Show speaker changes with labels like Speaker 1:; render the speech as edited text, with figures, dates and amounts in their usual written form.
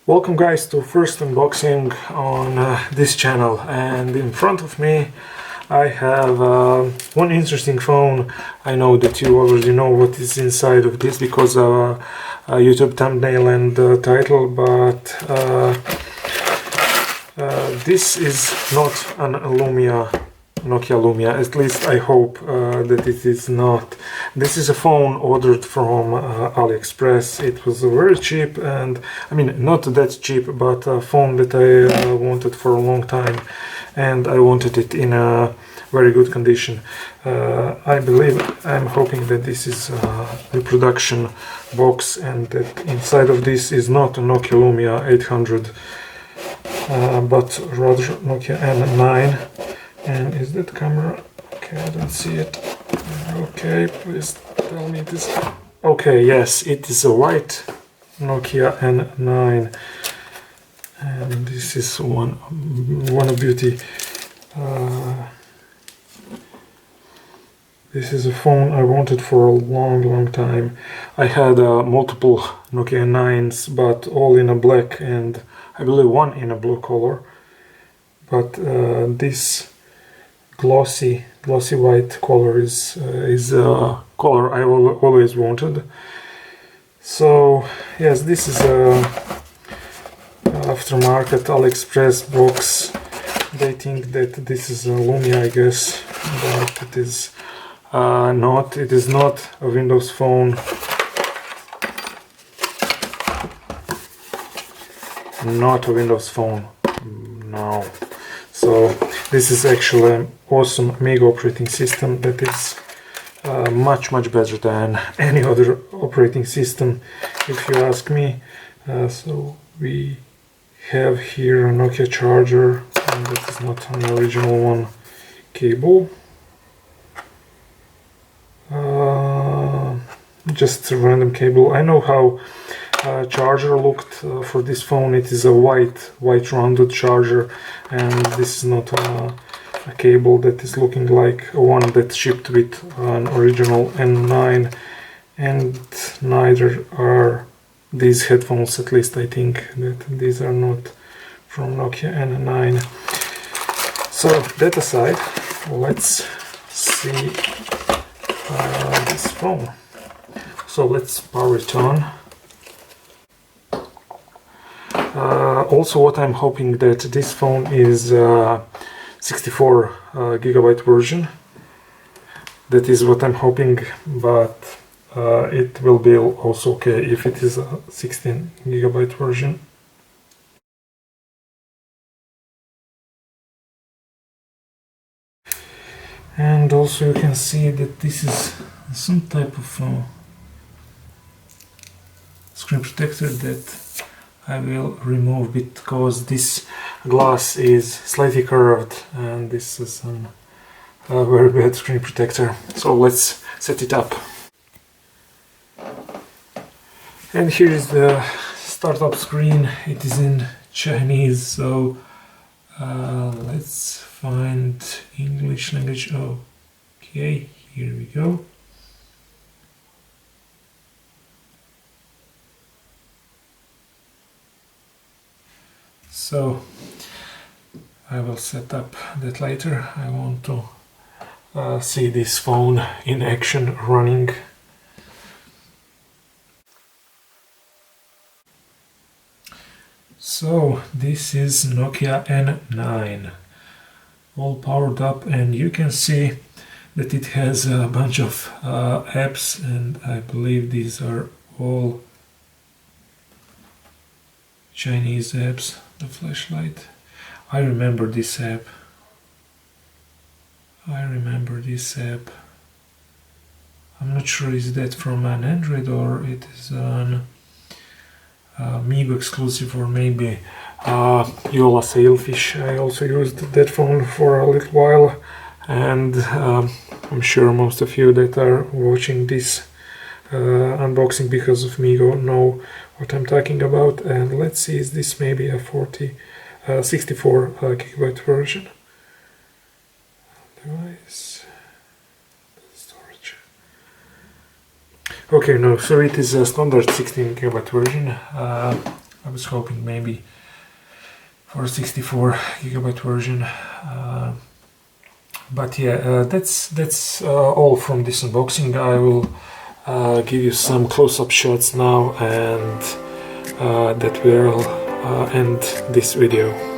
Speaker 1: Welcome guys to first unboxing on this channel, and in front of me I have one interesting phone. I know that you already know what is inside of this because of YouTube thumbnail and title, but this is not an Nokia Lumia, at least I hope that it is not. This is a phone ordered from Aliexpress. It was very cheap, and I mean not that cheap, but a phone that I wanted for a long time, and I wanted it in a very good condition. I'm hoping that this is a reproduction box and that inside of this is not a Nokia Lumia 800 but rather Nokia N9. And is that camera? Okay, I don't see it. Okay, please tell me this. Okay, yes, it is a white Nokia N9, and this is one beauty. This is a phone I wanted for a long time. I had multiple Nokia N9s, but all in a black, and I believe one in a blue color. But this glossy white color is a color I always wanted. So yes, this is a aftermarket Aliexpress box. They think that this is a Lumia, I guess, but it is not. It is not a Windows phone. Not a Windows phone. No. So this is actually an awesome MeeGo operating system that is much better than any other operating system, if you ask me. So we have here a Nokia Charger, and that is not an original one, cable. Just a random cable. I know how charger looked for this phone. It is a white rounded charger, and this is not a cable that is looking like one that shipped with an original N9, and neither are these headphones. At least I think that these are not from Nokia N9. So that aside, let's see this phone. So let's power it on. Also, what I'm hoping that this phone is 64 gigabyte version. That is what I'm hoping, but it will be also okay if it is a 16 gigabyte version. And also you can see that this is some type of screen protector that I will remove because this glass is slightly curved, and this is a very bad screen protector. So let's set it up. And here is the startup screen. It is in Chinese, so let's find English language. Okay, here we go. So I will set up that later. I want to see this phone in action running. So this is Nokia N9, all powered up, and you can see that it has a bunch of apps, and I believe these are all Chinese apps. The flashlight. I remember this app. I'm not sure is that from an Android or it is an MeeGo exclusive, or maybe Yola Sailfish. I also used that phone for a little while, and I'm sure most of you that are watching this unboxing because of MeeGo know what I'm talking about. And let's see, is this maybe a 64 gigabyte version? Device storage. Okay, no, so it is a standard 16 gigabyte version. I was hoping maybe for a 64 gigabyte version. But yeah, that's all from this unboxing. I will give you some close-up shots now, and that will end this video.